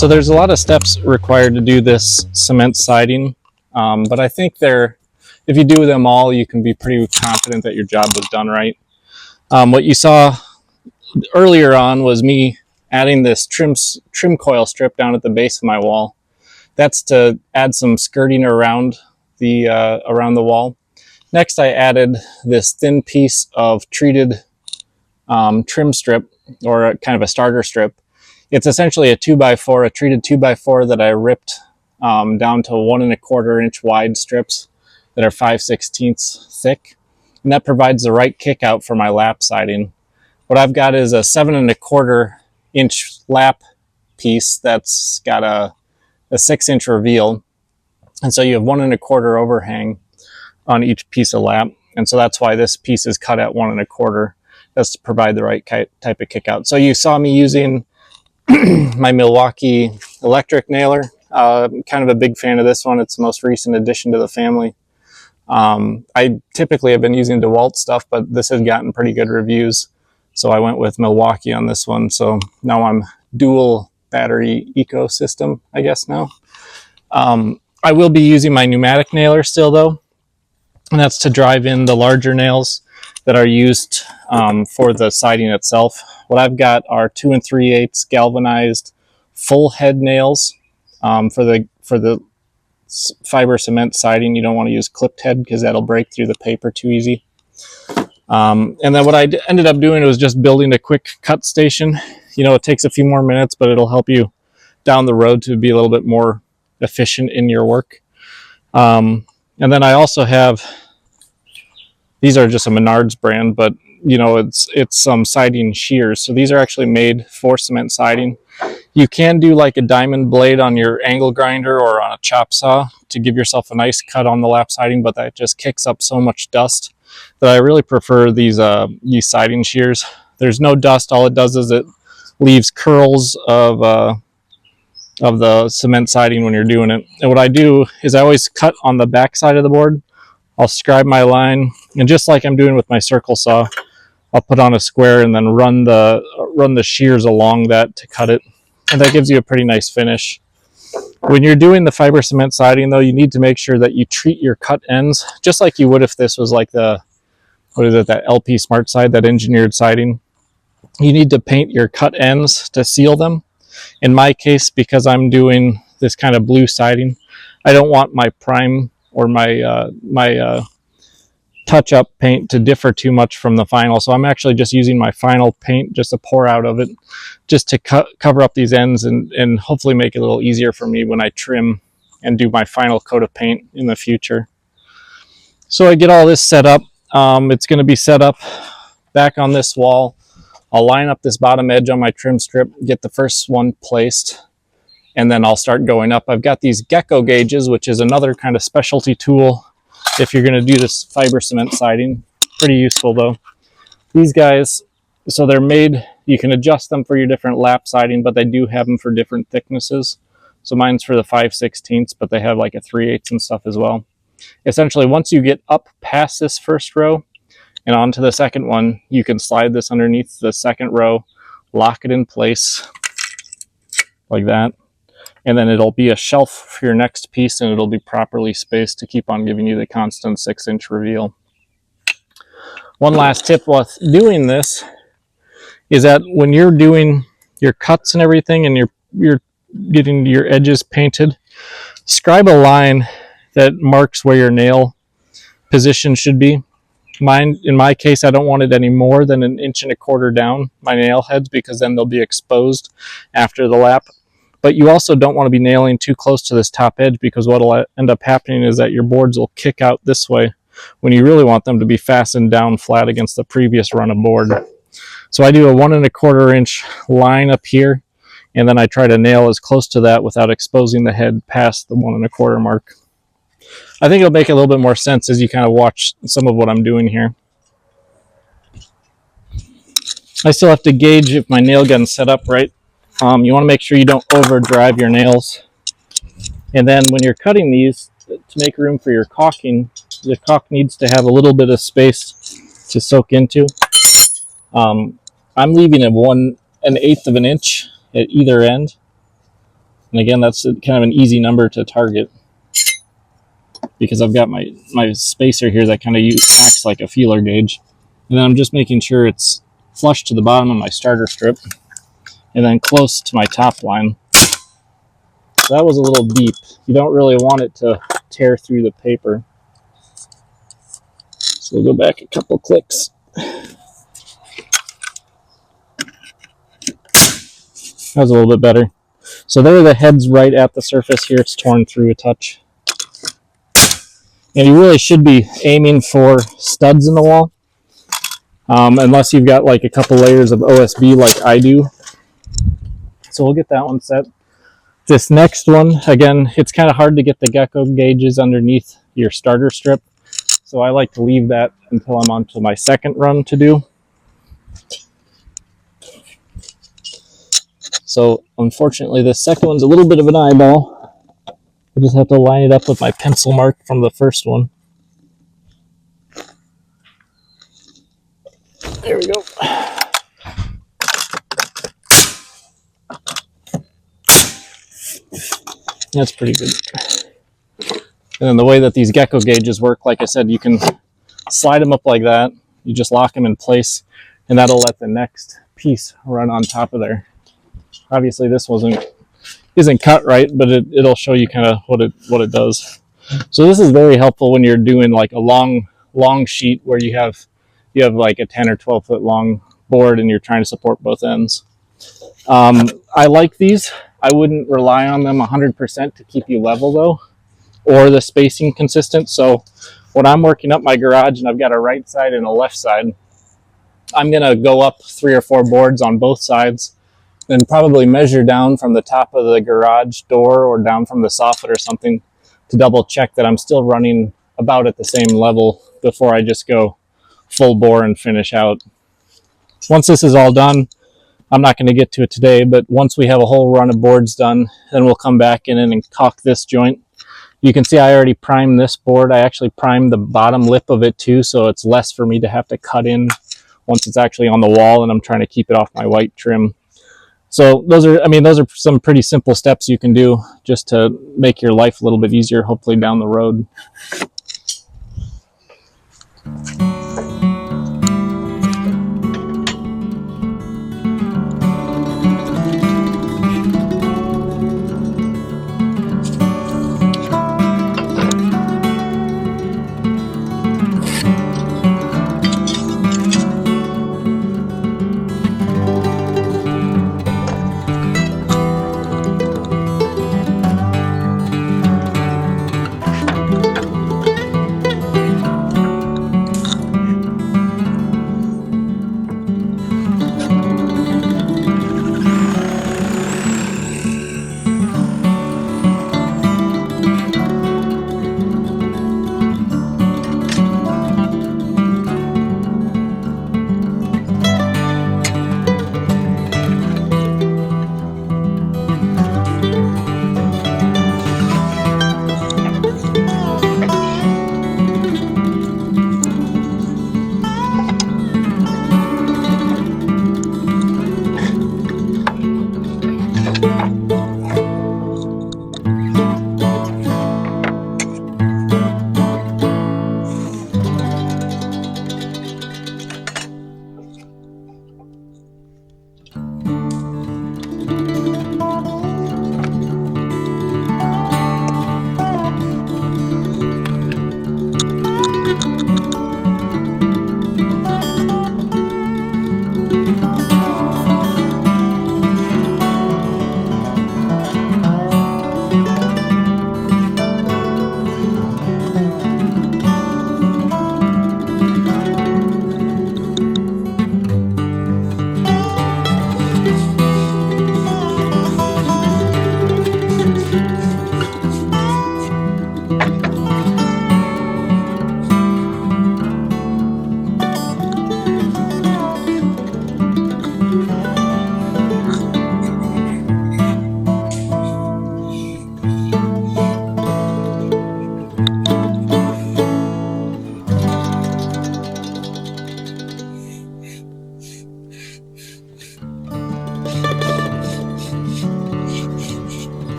So there's a lot of steps required to do this cement siding, but I think if you do them all, you can be pretty confident that your job was done right. What you saw earlier on was me adding this trim coil strip down at the base of my wall. That's to add some skirting around the wall. Next, I added this thin piece of treated trim strip, or kind of a starter strip. It's essentially a 2x4, a treated 2x4 that I ripped down to 1 1/4 inch wide strips that are 5/16 thick. And that provides the right kick out for my lap siding. What I've got is a 7 1/4 inch lap piece that's got a 6-inch reveal. And so you have 1 1/4 overhang on each piece of lap. And so that's why this piece is cut at 1 1/4. That's to provide the right type of kick out. So you saw me using my Milwaukee electric nailer. Kind of a big fan of this one. It's the most recent addition to the family. I typically have been using DeWalt stuff, but this has gotten pretty good reviews. So I went with Milwaukee on this one. So now I'm dual battery ecosystem, I guess now. I will be using my pneumatic nailer still though. And that's to drive in the larger nails that are used for the siding itself. What I've got are 2 3/8 galvanized full head nails for the fiber cement siding. You don't want to use clipped head because that'll break through the paper too easy. And then what I ended up doing was just building a quick cut station. You know, it takes a few more minutes, but it'll help you down the road to be a little bit more efficient in your work. And then I also have, these are just a Menards brand, but you know, it's some siding shears. So these are actually made for cement siding. You can do like a diamond blade on your angle grinder or on a chop saw to give yourself a nice cut on the lap siding, but that just kicks up so much dust that I really prefer these siding shears. There's no dust. All it does is it leaves curls of the cement siding when you're doing it. And what I do is I always cut on the back side of the board. I'll scribe my line, and just like I'm doing with my circle saw, I'll put on a square and then run the shears along that to cut it. And that gives you a pretty nice finish. When you're doing the fiber cement siding though, you need to make sure that you treat your cut ends just like you would if this was like that LP Smart Side, that engineered siding. You need to paint your cut ends to seal them. In my case, because I'm doing this kind of blue siding, I don't want my prime or my touch-up paint to differ too much from the final. So I'm actually just using my final paint just to pour out of it, just to cover up these ends and hopefully make it a little easier for me when I trim and do my final coat of paint in the future. So I get all this set up. It's going to be set up back on this wall. I'll line up this bottom edge on my trim strip, get the first one placed, and then I'll start going up. I've got these gecko gauges, which is another kind of specialty tool if you're going to do this fiber cement siding. Pretty useful though. These guys, so they're made, you can adjust them for your different lap siding, but they do have them for different thicknesses. So mine's for the 5/16, but they have like a 3/8 and stuff as well. Essentially, once you get up past this first row and onto the second one, you can slide this underneath the second row, lock it in place like that. And then it'll be a shelf for your next piece, and it'll be properly spaced to keep on giving you the constant 6-inch reveal. One last tip with doing this is that when you're doing your cuts and everything and you're getting your edges painted, scribe a line that marks where your nail position should be. In my case, I don't want it any more than 1 1/4 inch down my nail heads, because then they'll be exposed after the lap. But you also don't want to be nailing too close to this top edge, because what will end up happening is that your boards will kick out this way when you really want them to be fastened down flat against the previous run of board. So I do a 1 1/4 inch line up here, and then I try to nail as close to that without exposing the head past the 1 1/4 mark. I think it'll make a little bit more sense as you kind of watch some of what I'm doing here. I still have to gauge if my nail gun's set up right. You want to make sure you don't overdrive your nails. And then when you're cutting these, to make room for your caulking, the caulk needs to have a little bit of space to soak into. I'm leaving it 1/8 of an inch at either end. And again, that's kind of an easy number to target because I've got my spacer here that kind of acts like a feeler gauge. And then I'm just making sure it's flush to the bottom of my starter strip and then close to my top line. So that was a little deep. You don't really want it to tear through the paper. So we'll go back a couple clicks. That was a little bit better. So there, the head's right at the surface here. It's torn through a touch. And you really should be aiming for studs in the wall, unless you've got like a couple layers of OSB like I do. So we'll get that one set. This next one, again, it's kind of hard to get the gecko gauges underneath your starter strip. So I like to leave that until I'm on to my second run to do. So unfortunately, this second one's a little bit of an eyeball. I just have to line it up with my pencil mark from the first one. There we go. That's pretty good. And then the way that these gecko gauges work, like I said, you can slide them up like that. You just lock them in place, and that'll let the next piece run on top of there. Obviously, this isn't cut right, but it'll show you kind of what it does. So this is very helpful when you're doing like a long sheet where you have like a 10 or 12 foot long board and you're trying to support both ends. I like these. I wouldn't rely on them 100% to keep you level though, or the spacing consistent. So when I'm working up my garage and I've got a right side and a left side, I'm gonna go up 3 or 4 boards on both sides, then probably measure down from the top of the garage door or down from the soffit or something to double check that I'm still running about at the same level before I just go full bore and finish out. Once this is all done, I'm not going to get to it today, but once we have a whole run of boards done, then we'll come back in and caulk this joint. You can see I already primed this board. I actually primed the bottom lip of it too, so it's less for me to have to cut in once it's actually on the wall and I'm trying to keep it off my white trim. So those are some pretty simple steps you can do just to make your life a little bit easier, hopefully down the road.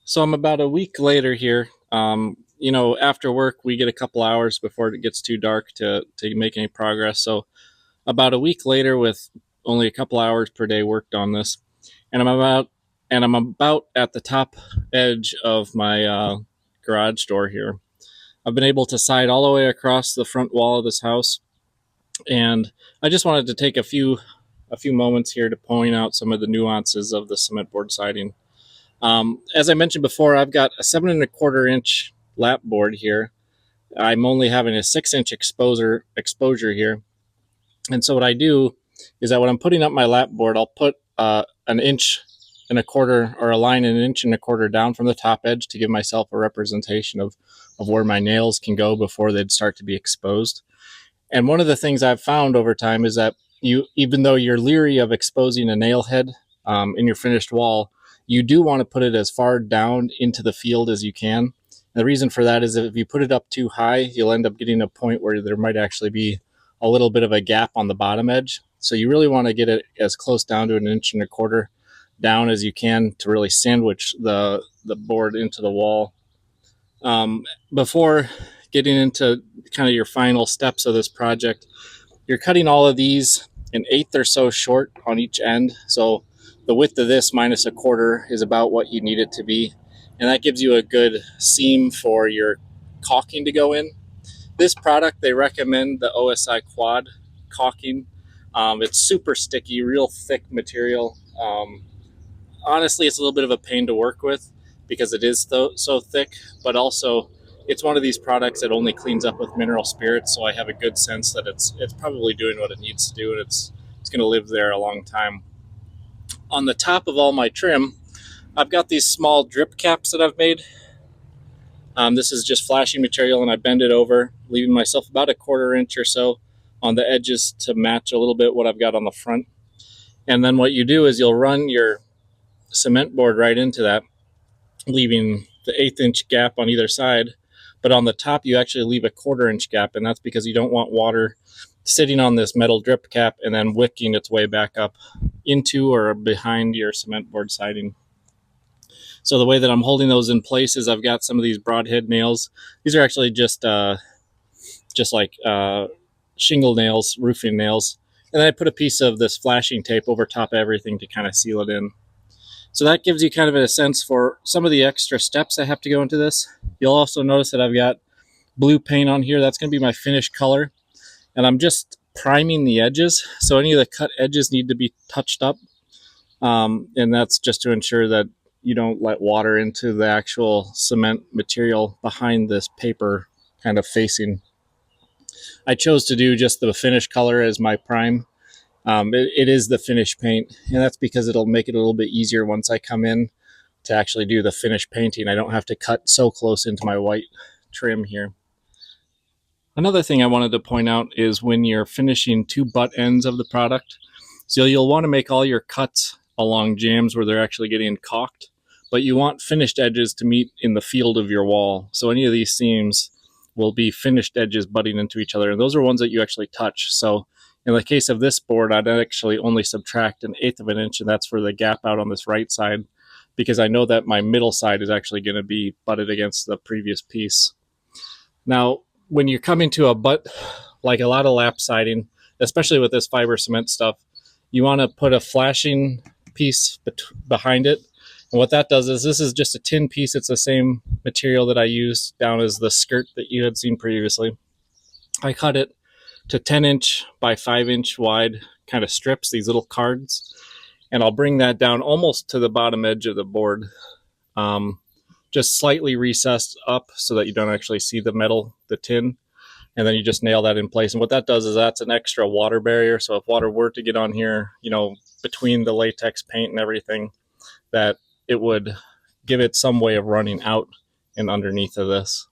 So I'm about a week later here. You know, after work, we get a couple hours before it gets too dark to make any progress. So about a week later, with only a couple hours per day worked on this, and I'm about at the top edge of my garage door here. I've been able to side all the way across the front wall of this house, and I just wanted to take a few moments here to point out some of the nuances of the cement board siding. As I mentioned before, I've got a 7.25 inch lap board here. I'm only having a 6 inch exposure here. And so what I do is that when I'm putting up my lap board, I'll put an inch and a quarter, or a line an inch and a quarter down from the top edge to give myself a representation of where my nails can go before they'd start to be exposed. And one of the things I've found over time is that even though you're leery of exposing a nail head in your finished wall, you do want to put it as far down into the field as you can. And the reason for that is that if you put it up too high, you'll end up getting a point where there might actually be a little bit of a gap on the bottom edge. So you really want to get it as close down to an inch and a quarter down as you can to really sandwich the board into the wall. Before getting into kind of your final steps of this project, you're cutting all of these an eighth or so short on each end. So the width of this minus a quarter is about what you need it to be. And that gives you a good seam for your caulking to go in. This product, they recommend the OSI Quad caulking. It's super sticky, real thick material. Honestly, it's a little bit of a pain to work with because it is so thick, but also it's one of these products that only cleans up with mineral spirits, so I have a good sense that it's probably doing what it needs to do, and it's going to live there a long time. On the top of all my trim, I've got these small drip caps that I've made. This is just flashing material, and I bend it over, leaving myself about a 1/4 inch or so on the edges to match a little bit what I've got on the front. And then what you do is you'll run your cement board right into that, leaving the 1/8 inch gap on either side. But on the top, you actually leave a 1/4 inch gap, and that's because you don't want water sitting on this metal drip cap and then wicking its way back up into or behind your cement board siding. So the way that I'm holding those in place is I've got some of these broadhead nails. These are actually just like shingle nails, roofing nails. And then I put a piece of this flashing tape over top of everything to kind of seal it in. So that gives you kind of a sense for some of the extra steps that have to go into this. You'll also notice that I've got blue paint on here. That's going to be my finished color. And I'm just priming the edges. So any of the cut edges need to be touched up. And that's just to ensure that you don't let water into the actual cement material behind this paper kind of facing. I chose to do just the finish color as my prime. It is the finish paint, and that's because it'll make it a little bit easier once I come in to actually do the finish painting. I don't have to cut so close into my white trim here. Another thing I wanted to point out is when you're finishing two butt ends of the product, so you'll want to make all your cuts along jambs where they're actually getting caulked, but you want finished edges to meet in the field of your wall. So any of these seams will be finished edges butting into each other, and those are ones that you actually touch. So in the case of this board, I'd actually only subtract 1/8 of an inch, and that's for the gap out on this right side, because I know that my middle side is actually going to be butted against the previous piece. Now, when you're coming to a butt, like a lot of lap siding, especially with this fiber cement stuff, you want to put a flashing piece behind it. And what that does is, this is just a tin piece. It's the same material that I used down as the skirt that you had seen previously. I cut it to 10-inch by 5-inch wide kind of strips, these little cards, and I'll bring that down almost to the bottom edge of the board, just slightly recessed up so that you don't actually see the metal, the tin, and then you just nail that in place. And what that does is that's an extra water barrier, so if water were to get on here, you know, between the latex paint and everything, that it would give it some way of running out and underneath of this.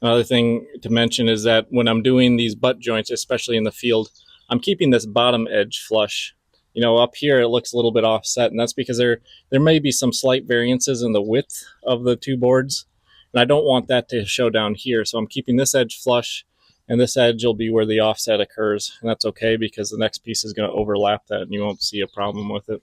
Another thing to mention is that when I'm doing these butt joints, especially in the field, I'm keeping this bottom edge flush. You know, up here it looks a little bit offset, and that's because there may be some slight variances in the width of the two boards, and I don't want that to show down here. So I'm keeping this edge flush, and this edge will be where the offset occurs, and that's okay because the next piece is going to overlap that, and you won't see a problem with it.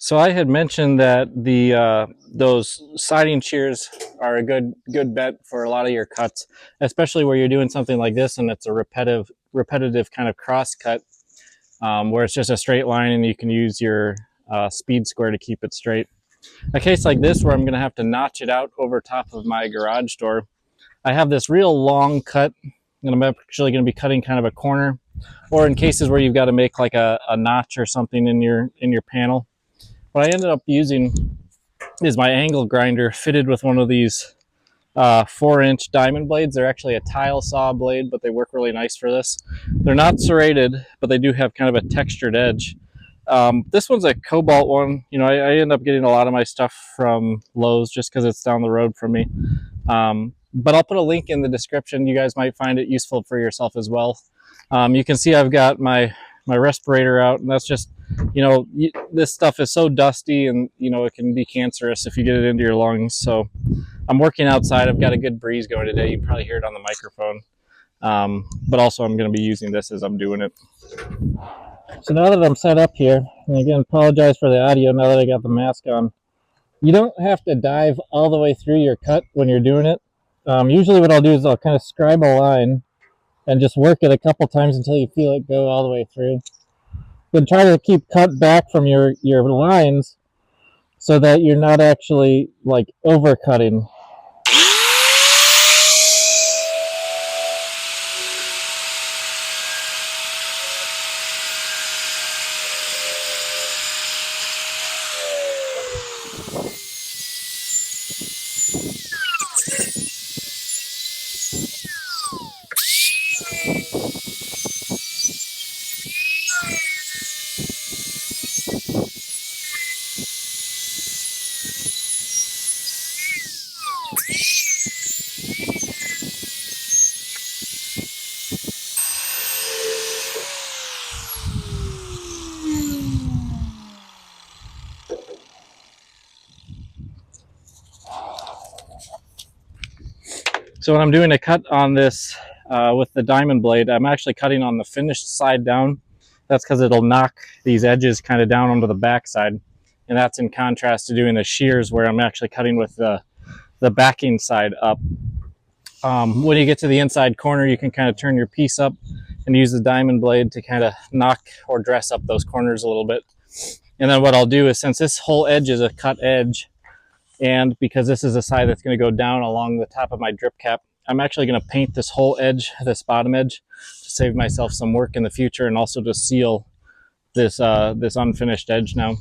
So I had mentioned that those siding shears are a good bet for a lot of your cuts, especially where you're doing something like this and it's a repetitive kind of cross cut, where it's just a straight line and you can use your speed square to keep it straight. A case like this where I'm going to have to notch it out over top of my garage door, I have this real long cut and I'm actually going to be cutting kind of a corner, or in cases where you've got to make like a notch or something in your panel. What I ended up using is my angle grinder fitted with one of these 4-inch diamond blades. They're actually a tile saw blade, but they work really nice for this. They're not serrated, but they do have kind of a textured edge. This one's a cobalt one. You know, I end up getting a lot of my stuff from Lowe's just because it's down the road from me. But I'll put a link in the description. You guys might find it useful for yourself as well. You can see I've got my respirator out, and that's just, you know, this stuff is so dusty, and you know it can be cancerous if you get it into your lungs. So I'm working outside. I've got a good breeze going today. You can probably hear it on the microphone. But also I'm going to be using this as I'm doing it. So now that I'm set up here, and again, apologize for the audio now that I got the mask on. You don't have to dive all the way through your cut when you're doing it. Usually what I'll do is I'll kind of scribe a line and just work it a couple times until you feel it go all the way through. Then try to keep cut back from your lines so that you're not actually like over cutting. So when I'm doing a cut on this with the diamond blade, I'm actually cutting on the finished side down. That's because it'll knock these edges kind of down onto the back side. And that's in contrast to doing the shears where I'm actually cutting with the backing side up. When you get to the inside corner, you can kind of turn your piece up and use the diamond blade to kind of knock or dress up those corners a little bit. And then what I'll do is, since this whole edge is a cut edge, and because this is a side that's going to go down along the top of my drip cap, I'm actually going to paint this whole edge, this bottom edge, to save myself some work in the future and also to seal this this unfinished edge now.